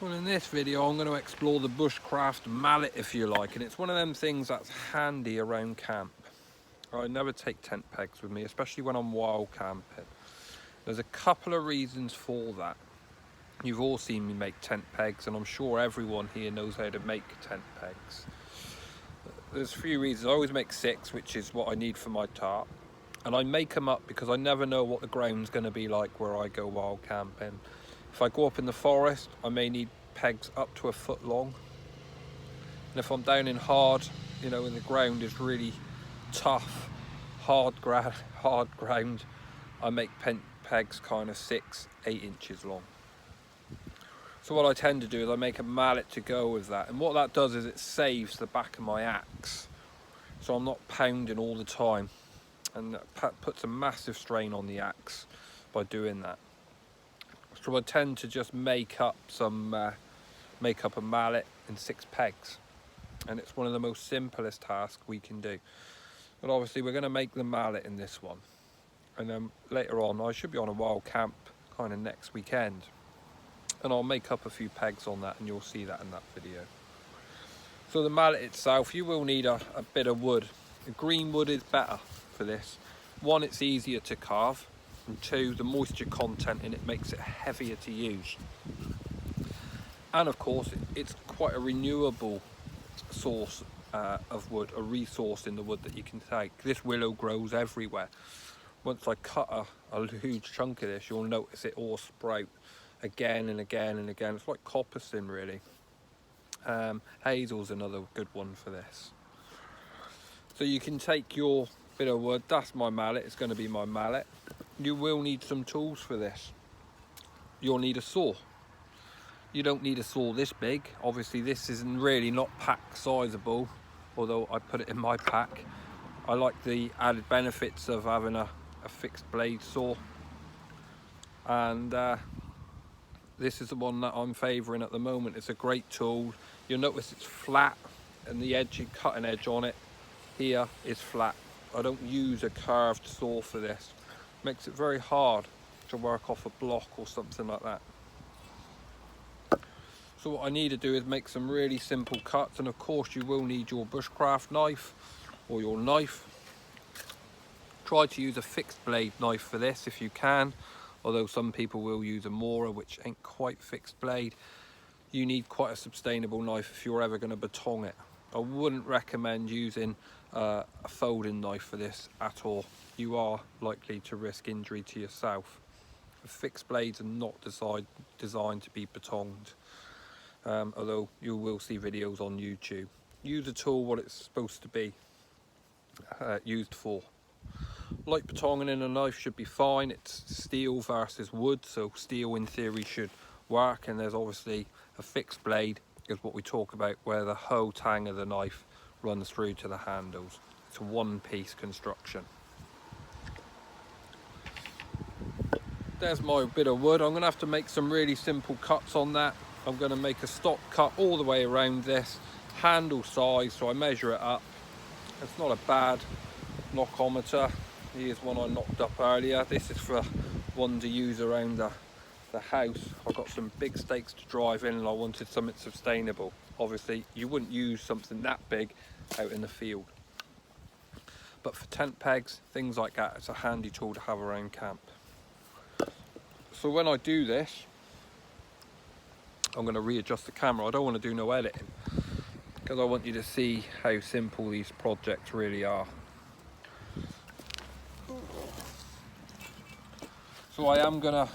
Well, in this video I'm going to explore the Bushcraft mallet, if you like, and it's one of them things that's handy around camp. I never take tent pegs with me, especially when I'm wild camping. There's a couple of reasons for that. You've all seen me make tent pegs, and I'm sure everyone here knows how to make tent pegs. There's a few reasons. I always make 6, which is what I need for my tarp, and I make them up because I never know what the ground's going to be like where I go wild camping. If I go up in the forest, I may need pegs up to 1 foot long. And if I'm down in hard, you know, and the ground is really tough, hard ground, I make pegs kind of 6, 8 inches long. So what I tend to do is I make a mallet to go with that. And what that does is it saves the back of my axe. So I'm not pounding all the time. And that puts a massive strain on the axe by doing that. So I tend to just make up a mallet in 6 pegs, and it's one of the most simplest tasks we can do. But obviously we're going to make the mallet in this one, and then later on I should be on a wild camp kind of next weekend, and I'll make up a few pegs on that, and you'll see that in that video. So the mallet itself, you will need a bit of wood. The green wood is better for this. 1, it's easier to carve, and 2, the moisture content in it makes it heavier to use. And of course it's quite a renewable source of wood, a resource in the wood that you can take. This willow grows everywhere. Once I cut a huge chunk of this, you'll notice it all sprout again and again and again. It's like coppicing really. Hazel's another good one for this. So you can take your bit of wood, that's my mallet, it's going to be my mallet. You will need some tools for this. You'll need a saw. You don't need a saw this big. Obviously this isn't really not pack sizable, although I put it in my pack. I like the added benefits of having a fixed blade saw. And this is the one that I'm favouring at the moment. It's a great tool. You'll notice it's flat, and the edge, cutting edge on it here is flat. I don't use a curved saw for this. Makes it very hard to work off a block or something like that. So what I need to do is make some really simple cuts, and of course you will need your bushcraft knife or your knife. Try to use a fixed blade knife for this if you can, although some people will use a Mora, which ain't quite fixed blade. You need quite a sustainable knife if you're ever going to baton it. I wouldn't recommend using a folding knife for this at all. You are likely to risk injury to yourself. The fixed blades are not designed to be batoned, although you will see videos on YouTube. Use a tool what it's supposed to be used for. Light batoning in a knife should be fine. It's steel versus wood, so steel in theory should work, and there's obviously a fixed blade is what we talk about, where the whole tang of the knife runs through to the handles. It's a one-piece construction. There's my bit of wood. I'm going to have to make some really simple cuts on that. I'm going to make a stop cut all the way around this, handle size, so I measure it up. It's not a bad knockometer. Here's one I knocked up earlier. This is for one to use around the house. I've got some big stakes to drive in, and I wanted something sustainable. Obviously you wouldn't use something that big out in the field, but for tent pegs, things like that, it's a handy tool to have around camp. So when I do this, I'm going to readjust the camera. I don't want to do no editing because I want you to see how simple these projects really are. So I am going to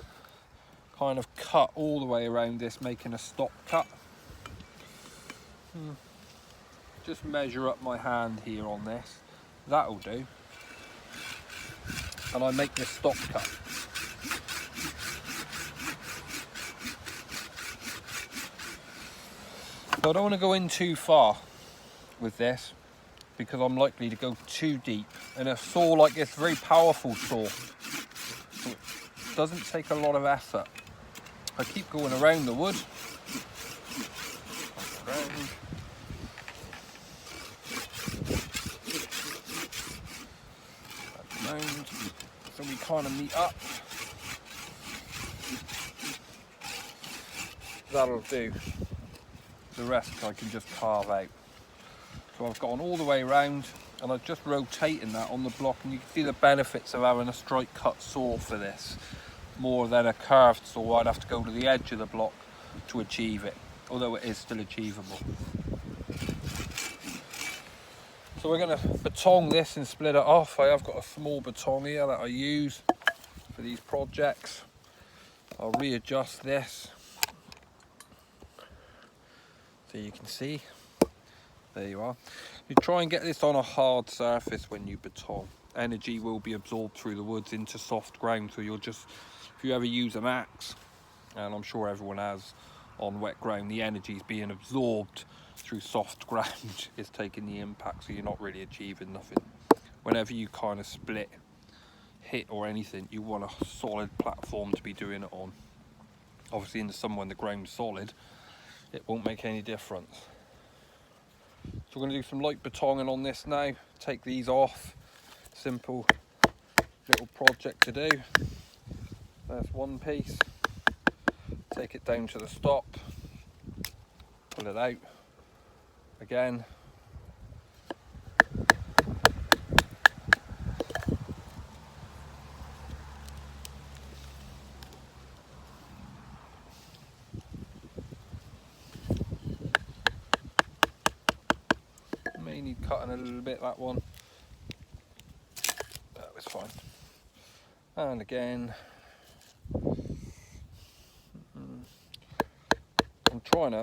kind of cut all the way around this, making a stop cut. Just measure up my hand here on this. That'll do. And I make this stop cut. So I don't want to go in too far with this because I'm likely to go too deep. And a saw like this, very powerful saw, so it doesn't take a lot of effort. I keep going around the wood. Around. So we kind of meet up. that'll do. The rest I can just carve out. So I've gone all the way around and I'm just rotating that on the block, and you can see the benefits of having a strike cut saw for this, more than a curved saw. I'd have to go to the edge of the block to achieve it, although it is still achievable. So we're going to batong this and split it off. I have got a small batong here that I use for these projects. I'll readjust this so you can see. There you are. You try and get this on a hard surface when you baton. Energy will be absorbed through the woods into soft ground, so you'll just, if you ever use an axe, and I'm sure everyone has on wet ground, the energy is being absorbed through soft ground. It's taking the impact, so you're not really achieving nothing. Whenever you kind of split, hit or anything, you want a solid platform to be doing it on. Obviously in the summer when the ground's solid, it won't make any difference. So we're going to do some light batonging on this now, take these off. Simple little project to do. There's one piece, take it down to the stop, pull it out again. May need cutting a little bit, that one. That was fine. And again. I'm trying to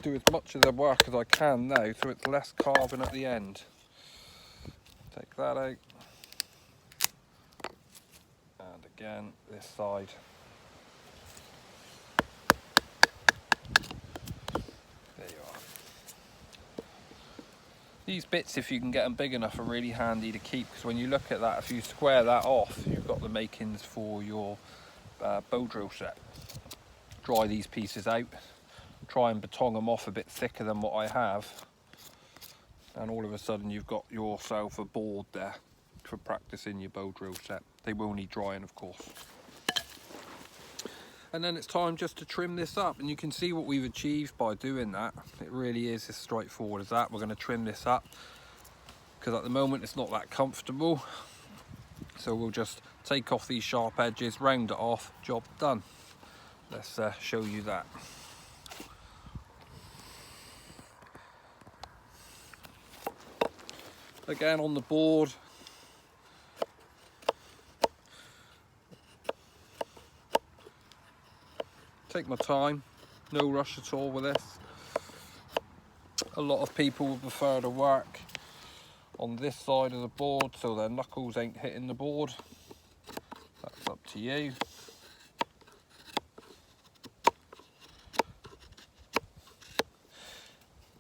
do as much of the work as I can now, so it's less carving at the end. Take that out. And again, this side. There you are. These bits, if you can get them big enough, are really handy to keep, because when you look at that, if you square that off, you've got the makings for your bow drill set. Dry these pieces out, try and batong them off a bit thicker than what I have, and all of a sudden you've got yourself a board there for practicing your bow drill set. They will need drying, of course. And then it's time just to trim this up, and you can see what we've achieved by doing that. It really is as straightforward as that. We're going to trim this up because at the moment it's not that comfortable, so we'll just take off these sharp edges, round it off, job done. Let's show you that. Again on the board, take my time, no rush at all with this. A lot of people would prefer to work on this side of the board so their knuckles ain't hitting the board. That's up to you.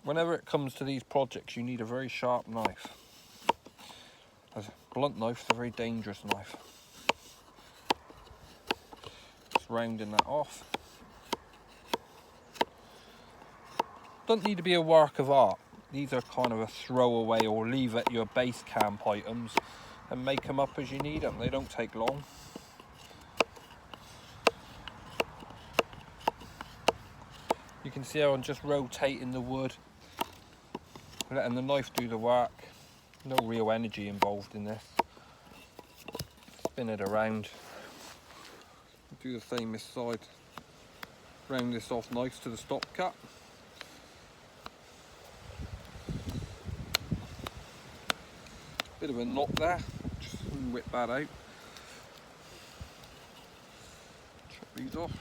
Whenever it comes to these projects, you need a very sharp knife. A blunt knife is a very dangerous knife. Just rounding that off. Doesn't need to be a work of art. These are kind of a throwaway or leave at your base camp items and make them up as you need them. They don't take long. You can see how I'm just rotating the wood, letting the knife do the work. No real energy involved in this. Spin it around. Do the same this side. Round this off nice to the stop cut. Bit of a knot there. Just whip that out. Chop these off.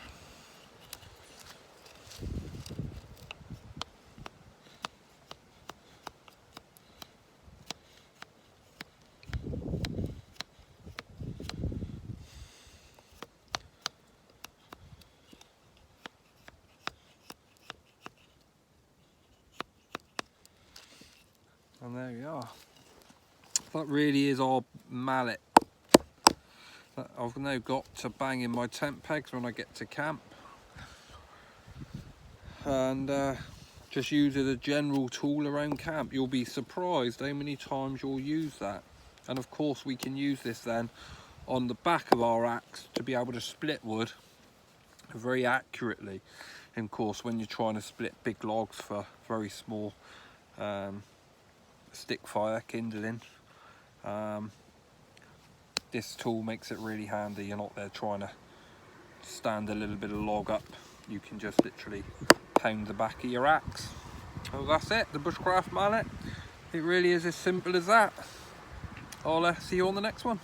And there we are. That really is our mallet that I've now got to bang in my tent pegs when I get to camp, and just use it as a general tool around camp. You'll be surprised how many times you'll use that. And of course we can use this then on the back of our axe to be able to split wood very accurately. And of course, when you're trying to split big logs for very small stick fire kindling, this tool makes it really handy. You're not there trying to stand a little bit of log up. You can just literally pound the back of your axe. So that's it, the Bushcraft mallet. It really is as simple as that. I'll see you on the next one.